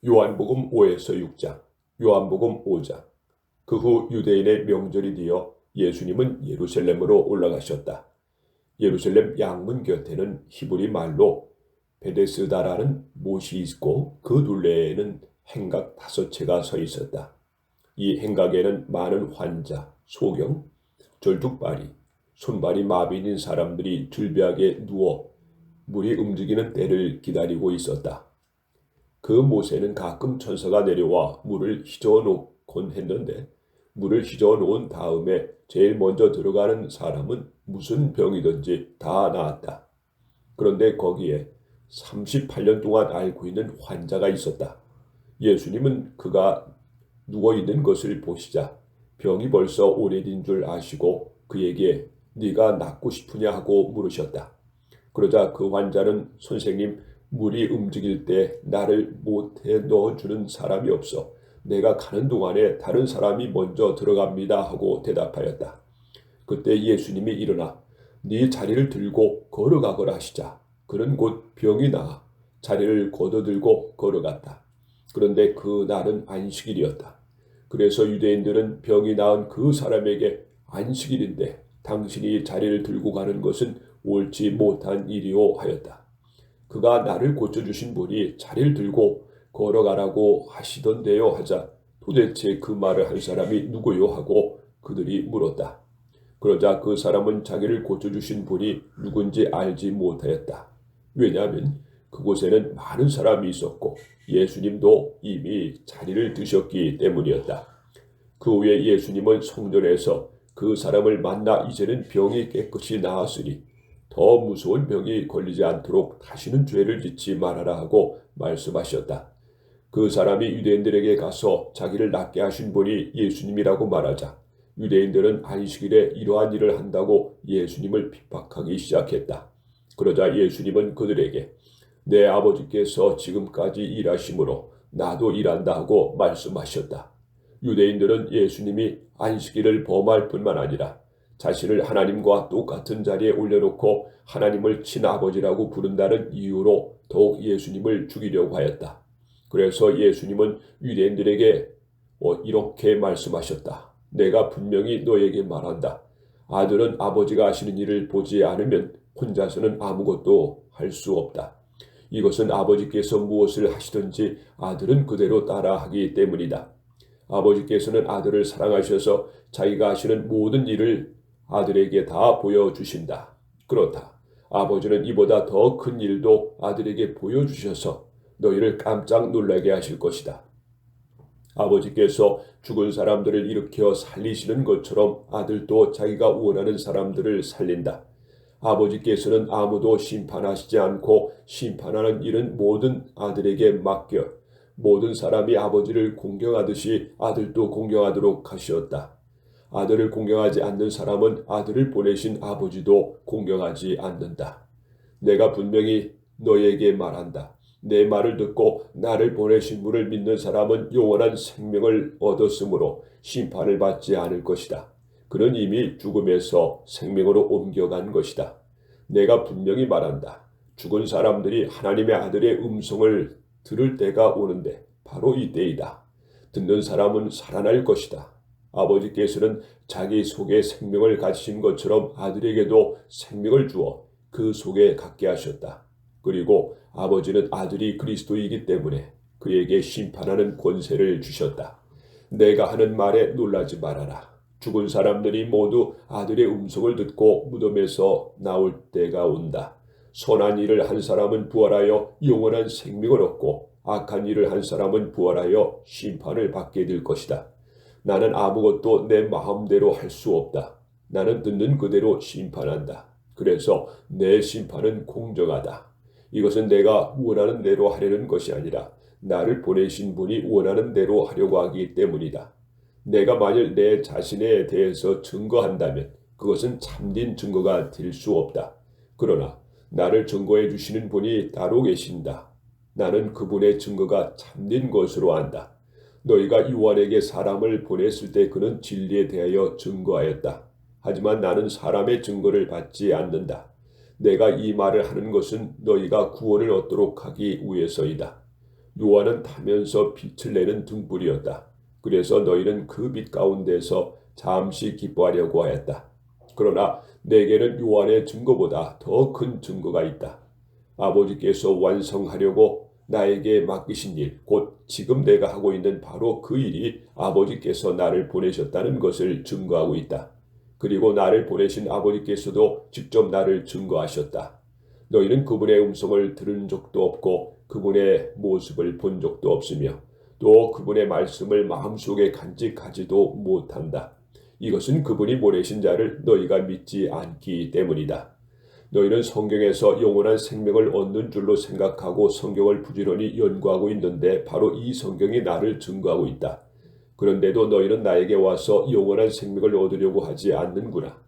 요한복음 5에서 6장, 요한복음 5장. 그 후 유대인의 명절이 되어 예수님은 예루살렘으로 올라가셨다. 예루살렘 양문 곁에는 히브리 말로 베데스다라는 못이 있고 그 둘레에는 행각 5채가 서 있었다. 이 행각에는 많은 환자, 소경, 절뚝발이, 손발이 마비인 사람들이 즐비하게 누워 물이 움직이는 때를 기다리고 있었다. 그 못에는 가끔 천사가 내려와 물을 휘저어 놓곤 했는데 물을 휘저어 놓은 다음에 제일 먼저 들어가는 사람은 무슨 병이든지 다 나았다. 그런데 거기에 38년 동안 앓고 있는 환자가 있었다. 예수님은 그가 누워있는 것을 보시자 병이 벌써 오래된 줄 아시고 그에게 네가 낫고 싶으냐 하고 물으셨다. 그러자 그 환자는 선생님, 물이 움직일 때 나를 못해 넣어주는 사람이 없어 내가 가는 동안에 다른 사람이 먼저 들어갑니다 하고 대답하였다. 그때 예수님이 일어나 네 자리를 들고 걸어가거라 하시자 그는 곧 병이 나아 자리를 걷어들고 걸어갔다. 그런데 그 날은 안식일이었다. 그래서 유대인들은 병이 나은 그 사람에게 안식일인데 당신이 자리를 들고 가는 것은 옳지 못한 일이오 하였다. 그가 나를 고쳐주신 분이 자리를 들고 걸어가라고 하시던데요 하자 도대체 그 말을 한 사람이 누구요 하고 그들이 물었다. 그러자 그 사람은 자기를 고쳐주신 분이 누군지 알지 못하였다. 왜냐하면 그곳에는 많은 사람이 있었고 예수님도 이미 자리를 드셨기 때문이었다. 그 후에 예수님은 성전에서 그 사람을 만나 이제는 병이 깨끗이 나았으니 더 무서운 병이 걸리지 않도록 다시는 죄를 짓지 말아라 하고 말씀하셨다. 그 사람이 유대인들에게 가서 자기를 낫게 하신 분이 예수님이라고 말하자 유대인들은 안식일에 이러한 일을 한다고 예수님을 핍박하기 시작했다. 그러자 예수님은 그들에게 내 아버지께서 지금까지 일하심으로 나도 일한다 하고 말씀하셨다. 유대인들은 예수님이 안식일을 범할 뿐만 아니라 자신을 하나님과 똑같은 자리에 올려놓고 하나님을 친아버지라고 부른다는 이유로 더욱 예수님을 죽이려고 하였다. 그래서 예수님은 유대인들에게 이렇게 말씀하셨다. 내가 분명히 너에게 말한다. 아들은 아버지가 하시는 일을 보지 않으면 혼자서는 아무것도 할 수 없다. 이것은 아버지께서 무엇을 하시든지 아들은 그대로 따라하기 때문이다. 아버지께서는 아들을 사랑하셔서 자기가 하시는 모든 일을 아들에게 다 보여주신다. 그렇다. 아버지는 이보다 더 큰 일도 아들에게 보여주셔서 너희를 깜짝 놀라게 하실 것이다. 아버지께서 죽은 사람들을 일으켜 살리시는 것처럼 아들도 자기가 원하는 사람들을 살린다. 아버지께서는 아무도 심판하시지 않고 심판하는 일은 모든 아들에게 맡겨 모든 사람이 아버지를 공경하듯이 아들도 공경하도록 하셨다. 아들을 공경하지 않는 사람은 아들을 보내신 아버지도 공경하지 않는다. 내가 분명히 너에게 말한다. 내 말을 듣고 나를 보내신 분을 믿는 사람은 영원한 생명을 얻었으므로 심판을 받지 않을 것이다. 그는 이미 죽음에서 생명으로 옮겨간 것이다. 내가 분명히 말한다. 죽은 사람들이 하나님의 아들의 음성을 들을 때가 오는데 바로 이때이다. 듣는 사람은 살아날 것이다. 아버지께서는 자기 속에 생명을 가지신 것처럼 아들에게도 생명을 주어 그 속에 갖게 하셨다. 그리고 아버지는 아들이 그리스도이기 때문에 그에게 심판하는 권세를 주셨다. 내가 하는 말에 놀라지 말아라. 죽은 사람들이 모두 아들의 음성을 듣고 무덤에서 나올 때가 온다. 선한 일을 한 사람은 부활하여 영원한 생명을 얻고 악한 일을 한 사람은 부활하여 심판을 받게 될 것이다. 나는 아무것도 내 마음대로 할 수 없다. 나는 듣는 그대로 심판한다. 그래서 내 심판은 공정하다. 이것은 내가 원하는 대로 하려는 것이 아니라 나를 보내신 분이 원하는 대로 하려고 하기 때문이다. 내가 만일 내 자신에 대해서 증거한다면 그것은 참된 증거가 될 수 없다. 그러나 나를 증거해 주시는 분이 따로 계신다. 나는 그분의 증거가 참된 것으로 안다. 너희가 요한에게 사람을 보냈을 때 그는 진리에 대하여 증거하였다. 하지만 나는 사람의 증거를 받지 않는다. 내가 이 말을 하는 것은 너희가 구원을 얻도록 하기 위해서이다. 요한은 타면서 빛을 내는 등불이었다. 그래서 너희는 그 빛 가운데서 잠시 기뻐하려고 하였다. 그러나 내게는 요한의 증거보다 더 큰 증거가 있다. 아버지께서 완성하려고 나에게 맡기신 일, 곧 지금 내가 하고 있는 바로 그 일이 아버지께서 나를 보내셨다는 것을 증거하고 있다. 그리고 나를 보내신 아버지께서도 직접 나를 증거하셨다. 너희는 그분의 음성을 들은 적도 없고 그분의 모습을 본 적도 없으며 또 그분의 말씀을 마음속에 간직하지도 못한다. 이것은 그분이 보내신 자를 너희가 믿지 않기 때문이다. 너희는 성경에서 영원한 생명을 얻는 줄로 생각하고 성경을 부지런히 연구하고 있는데 바로 이 성경이 나를 증거하고 있다. 그런데도 너희는 나에게 와서 영원한 생명을 얻으려고 하지 않는구나.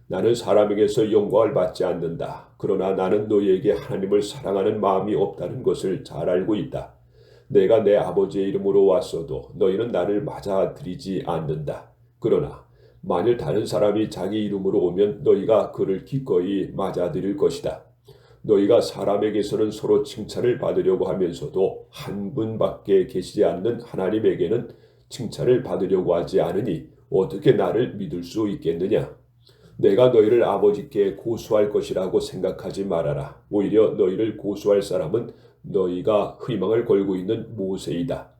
나는 사람에게서 영광을 받지 않는다. 그러나 나는 너희에게 하나님을 사랑하는 마음이 없다는 것을 잘 알고 있다. 내가 내 아버지의 이름으로 왔어도 너희는 나를 맞아들이지 않는다. 그러나 만일 다른 사람이 자기 이름으로 오면 너희가 그를 기꺼이 맞아들일 것이다. 너희가 사람에게서는 서로 칭찬을 받으려고 하면서도 한 분밖에 계시지 않는 하나님에게는 칭찬을 받으려고 하지 않으니 어떻게 나를 믿을 수 있겠느냐? 내가 너희를 아버지께 고소할 것이라고 생각하지 말아라. 오히려 너희를 고소할 사람은 너희가 희망을 걸고 있는 모세이다.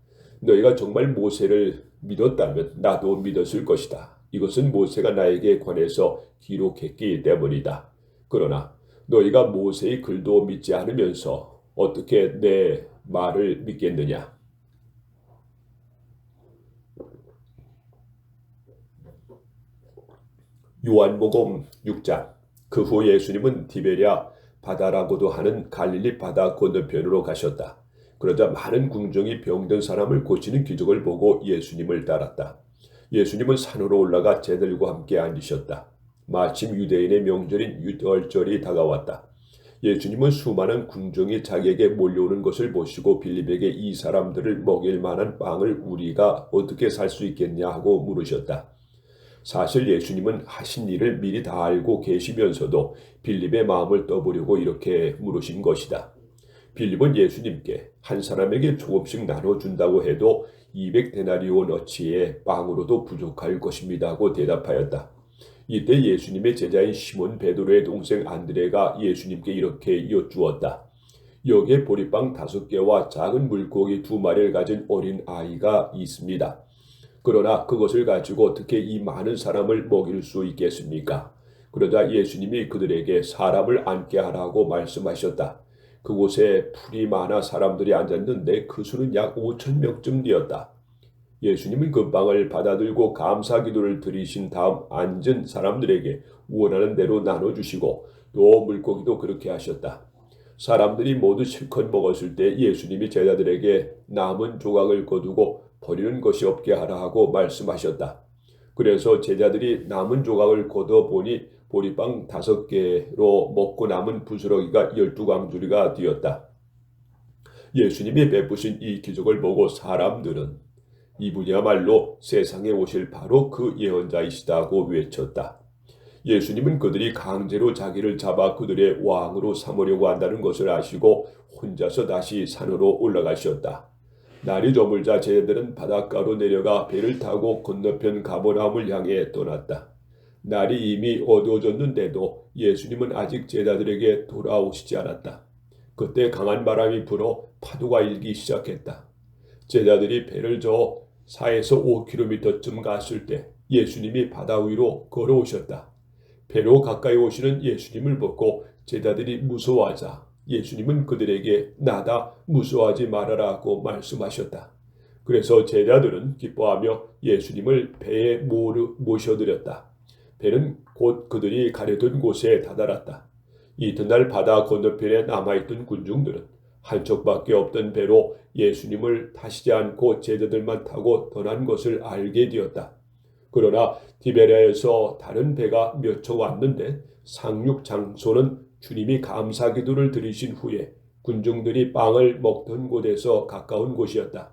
너희가 정말 모세를 믿었다면 나도 믿었을 것이다. 이것은 모세가 나에게 관해서 기록했기 때문이다. 그러나 너희가 모세의 글도 믿지 않으면서 어떻게 내 말을 믿겠느냐? 요한복음 6장. 그 후 예수님은 디베랴 바다라고도 하는 갈릴리 바다 건너편으로 가셨다. 그러자 많은 궁정이 병든 사람을 고치는 기적을 보고 예수님을 따랐다. 예수님은 산으로 올라가 제들과 함께 앉으셨다. 마침 유대인의 명절인 유월절이 다가왔다. 예수님은 수많은 궁정이 자기에게 몰려오는 것을 보시고 빌립에게 이 사람들을 먹일 만한 빵을 우리가 어떻게 살 수 있겠냐 하고 물으셨다. 사실 예수님은 하신 일을 미리 다 알고 계시면서도 빌립의 마음을 떠보려고 이렇게 물으신 것이다. 빌립은 예수님께 한 사람에게 조금씩 나눠준다고 해도 200데나리온어치의 빵으로도 부족할 것입니다 하고 대답하였다. 이때 예수님의 제자인 시몬 베드로의 동생 안드레가 예수님께 이렇게 여쭈었다. 여기에 보리빵 5개와 작은 물고기 2마리를 가진 어린 아이가 있습니다. 그러나 그것을 가지고 어떻게 이 많은 사람을 먹일 수 있겠습니까? 그러자 예수님이 그들에게 사람을 앉게 하라고 말씀하셨다. 그곳에 풀이 많아 사람들이 앉았는데 그 수는 약 5,000명쯤 되었다. 예수님은 그 빵을 받아들고 감사 기도를 드리신 다음 앉은 사람들에게 원하는 대로 나눠주시고 또 물고기도 그렇게 하셨다. 사람들이 모두 실컷 먹었을 때 예수님이 제자들에게 남은 조각을 거두고 버리는 것이 없게 하라 하고 말씀하셨다. 그래서 제자들이 남은 조각을 걷어보니 보리빵 5개로 먹고 남은 부스러기가 12광주리가 되었다. 예수님이 베푸신 이 기적을 보고 사람들은 이분이야말로 세상에 오실 바로 그 예언자이시다고 외쳤다. 예수님은 그들이 강제로 자기를 잡아 그들의 왕으로 삼으려고 한다는 것을 아시고 혼자서 다시 산으로 올라가셨다. 날이 저물자 제자들은 바닷가로 내려가 배를 타고 건너편 가버나움을 향해 떠났다. 날이 이미 어두워졌는데도 예수님은 아직 제자들에게 돌아오시지 않았다. 그때 강한 바람이 불어 파도가 일기 시작했다. 제자들이 배를 저어 4에서 5km쯤 갔을 때 예수님이 바다 위로 걸어오셨다. 배로 가까이 오시는 예수님을 보고 제자들이 무서워하자 예수님은 그들에게 나다 무서워하지 말아라고 말씀하셨다. 그래서 제자들은 기뻐하며 예수님을 배에 모셔드렸다. 배는 곧 그들이 가려던 곳에 다다랐다. 이튿날 바다 건너편에 남아있던 군중들은 한 척밖에 없던 배로 예수님을 타시지 않고 제자들만 타고 떠난 것을 알게 되었다. 그러나 디베랴에서 다른 배가 몇 척 왔는데 상륙 장소는 주님이 감사 기도를 드리신 후에 군중들이 빵을 먹던 곳에서 가까운 곳이었다.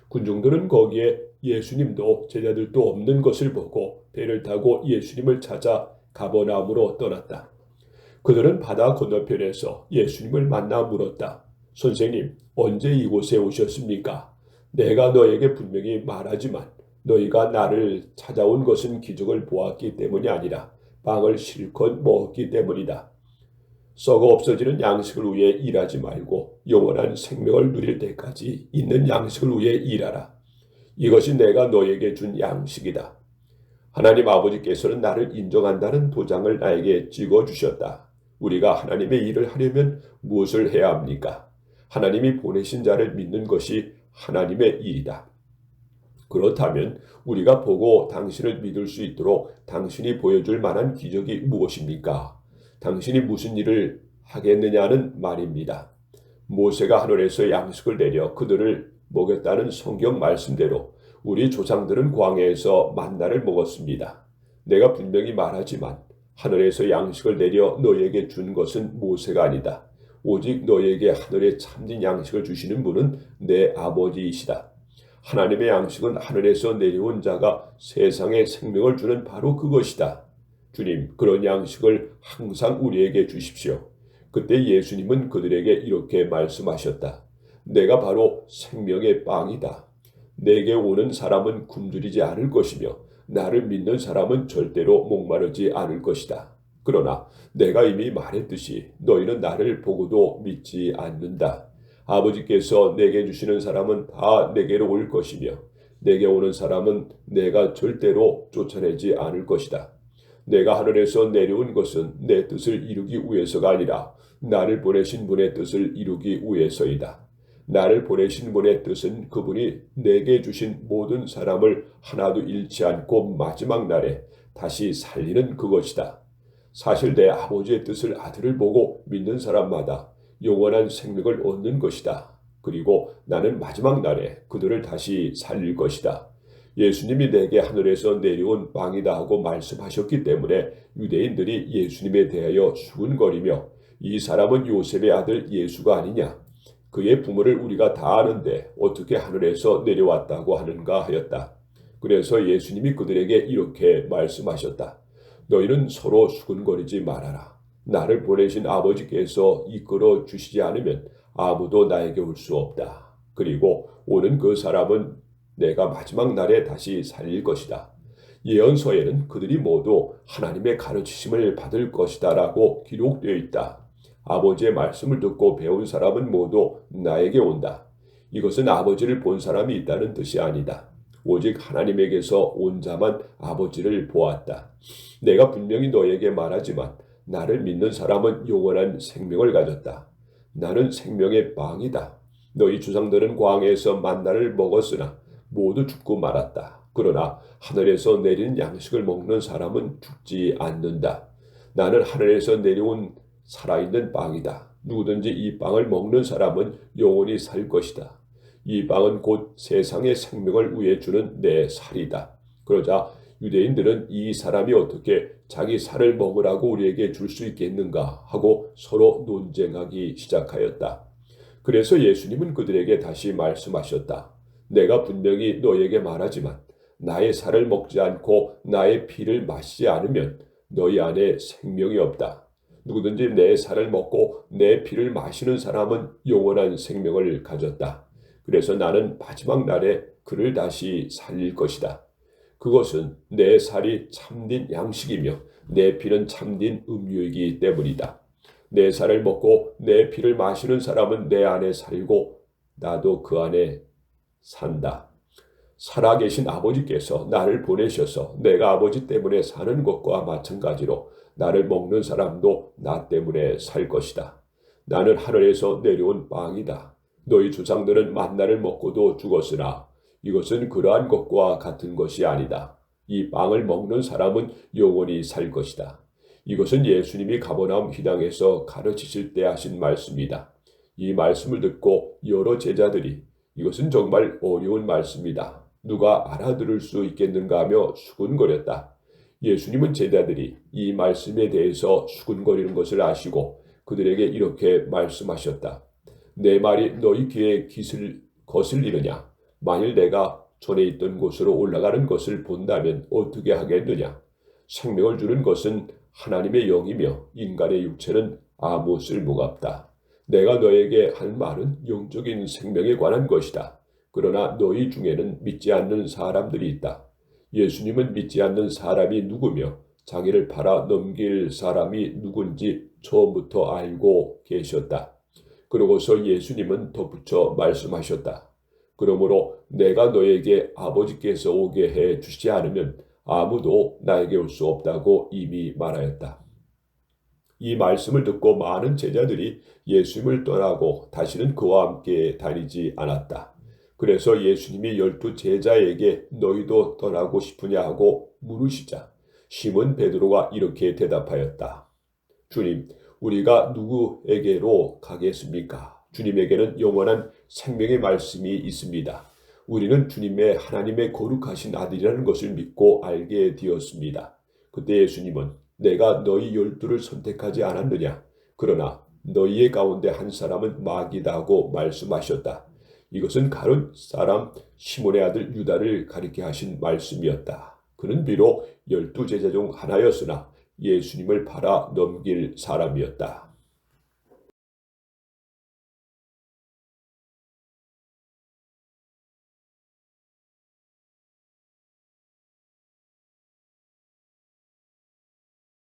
군중들은 거기에 예수님도 제자들도 없는 것을 보고 배를 타고 예수님을 찾아 가버나움으로 떠났다. 그들은 바다 건너편에서 예수님을 만나 물었다. 선생님, 언제 이곳에 오셨습니까? 내가 너에게 분명히 말하지만 너희가 나를 찾아온 것은 기적을 보았기 때문이 아니라 빵을 실컷 먹었기 때문이다. 썩어 없어지는 양식을 위해 일하지 말고 영원한 생명을 누릴 때까지 있는 양식을 위해 일하라. 이것이 내가 너에게 준 양식이다. 하나님 아버지께서는 나를 인정한다는 도장을 나에게 찍어주셨다. 우리가 하나님의 일을 하려면 무엇을 해야 합니까? 하나님이 보내신 자를 믿는 것이 하나님의 일이다. 그렇다면 우리가 보고 당신을 믿을 수 있도록 당신이 보여줄 만한 기적이 무엇입니까? 당신이 무슨 일을 하겠느냐는 말입니다. 모세가 하늘에서 양식을 내려 그들을 먹였다는 성경 말씀대로 우리 조상들은 광야에서 만나를 먹었습니다. 내가 분명히 말하지만 하늘에서 양식을 내려 너에게 준 것은 모세가 아니다. 오직 너에게 하늘에 참된 양식을 주시는 분은 내 아버지이시다. 하나님의 양식은 하늘에서 내려온 자가 세상에 생명을 주는 바로 그것이다. 주님, 그런 양식을 항상 우리에게 주십시오. 그때 예수님은 그들에게 이렇게 말씀하셨다. 내가 바로 생명의 빵이다. 내게 오는 사람은 굶주리지 않을 것이며 나를 믿는 사람은 절대로 목마르지 않을 것이다. 그러나 내가 이미 말했듯이 너희는 나를 보고도 믿지 않는다. 아버지께서 내게 주시는 사람은 다 내게로 올 것이며 내게 오는 사람은 내가 절대로 쫓아내지 않을 것이다. 내가 하늘에서 내려온 것은 내 뜻을 이루기 위해서가 아니라 나를 보내신 분의 뜻을 이루기 위해서이다. 나를 보내신 분의 뜻은 그분이 내게 주신 모든 사람을 하나도 잃지 않고 마지막 날에 다시 살리는 그것이다. 사실 내 아버지의 뜻을 아들을 보고 믿는 사람마다 영원한 생명을 얻는 것이다. 그리고 나는 마지막 날에 그들을 다시 살릴 것이다. 예수님이 내게 하늘에서 내려온 빵이다 하고 말씀하셨기 때문에 유대인들이 예수님에 대하여 수군거리며 이 사람은 요셉의 아들 예수가 아니냐? 그의 부모를 우리가 다 아는데 어떻게 하늘에서 내려왔다고 하는가 하였다. 그래서 예수님이 그들에게 이렇게 말씀하셨다. 너희는 서로 수군거리지 말아라. 나를 보내신 아버지께서 이끌어 주시지 않으면 아무도 나에게 올 수 없다. 그리고 오는 그 사람은 내가 마지막 날에 다시 살릴 것이다. 예언서에는 그들이 모두 하나님의 가르치심을 받을 것이다 라고 기록되어 있다. 아버지의 말씀을 듣고 배운 사람은 모두 나에게 온다. 이것은 아버지를 본 사람이 있다는 뜻이 아니다. 오직 하나님에게서 온 자만 아버지를 보았다. 내가 분명히 너에게 말하지만 나를 믿는 사람은 영원한 생명을 가졌다. 나는 생명의 빵이다. 너희 주상들은 광야에서 만나를 먹었으나 모두 죽고 말았다. 그러나 하늘에서 내린 양식을 먹는 사람은 죽지 않는다. 나는 하늘에서 내려온 살아있는 빵이다. 누구든지 이 빵을 먹는 사람은 영원히 살 것이다. 이 빵은 곧 세상의 생명을 위해 주는 내 살이다. 그러자 유대인들은 이 사람이 어떻게 자기 살을 먹으라고 우리에게 줄 수 있겠는가 하고 서로 논쟁하기 시작하였다. 그래서 예수님은 그들에게 다시 말씀하셨다. 내가 분명히 너에게 말하지만 나의 살을 먹지 않고 나의 피를 마시지 않으면 너희 안에 생명이 없다. 누구든지 내 살을 먹고 내 피를 마시는 사람은 영원한 생명을 가졌다. 그래서 나는 마지막 날에 그를 다시 살릴 것이다. 그것은 내 살이 참된 양식이며 내 피는 참된 음료이기 때문이다. 내 살을 먹고 내 피를 마시는 사람은 내 안에 살고 나도 그 안에 산다. 살아계신 아버지께서 나를 보내셔서 내가 아버지 때문에 사는 것과 마찬가지로 나를 먹는 사람도 나 때문에 살 것이다. 나는 하늘에서 내려온 빵이다. 너희 조상들은 만나를 먹고도 죽었으나 이것은 그러한 것과 같은 것이 아니다. 이 빵을 먹는 사람은 영원히 살 것이다. 이것은 예수님이 가버나움 휘당에서 가르치실 때 하신 말씀이다. 이 말씀을 듣고 여러 제자들이 이것은 정말 어려운 말씀이다. 누가 알아들을 수 있겠는가 하며 수군거렸다. 예수님은 제자들이 이 말씀에 대해서 수군거리는 것을 아시고 그들에게 이렇게 말씀하셨다. 내 말이 너희 귀에 거슬리느냐? 만일 내가 전에 있던 곳으로 올라가는 것을 본다면 어떻게 하겠느냐? 생명을 주는 것은 하나님의 영이며 인간의 육체는 아무 쓸모가 없다. 내가 너에게 할 말은 영적인 생명에 관한 것이다. 그러나 너희 중에는 믿지 않는 사람들이 있다. 예수님은 믿지 않는 사람이 누구며 자기를 팔아 넘길 사람이 누군지 처음부터 알고 계셨다. 그러고서 예수님은 덧붙여 말씀하셨다. 그러므로 내가 너에게 아버지께서 오게 해 주시지 않으면 아무도 나에게 올 수 없다고 이미 말하였다. 이 말씀을 듣고 많은 제자들이 예수님을 떠나고 다시는 그와 함께 다니지 않았다. 그래서 예수님이 12 제자에게 너희도 떠나고 싶으냐 하고 물으시자 시몬 베드로가 이렇게 대답하였다. 주님, 우리가 누구에게로 가겠습니까? 주님에게는 영원한 생명의 말씀이 있습니다. 우리는 주님의 하나님의 거룩하신 아들이라는 것을 믿고 알게 되었습니다. 그때 예수님은 내가 너희 12를 선택하지 않았느냐? 그러나 너희의 가운데 한 사람은 마귀다 하고 말씀하셨다. 이것은 가룟 사람 시몬의 아들 유다를 가리켜 하신 말씀이었다. 그는 비록 12 제자 중 하나였으나 예수님을 팔아 넘길 사람이었다.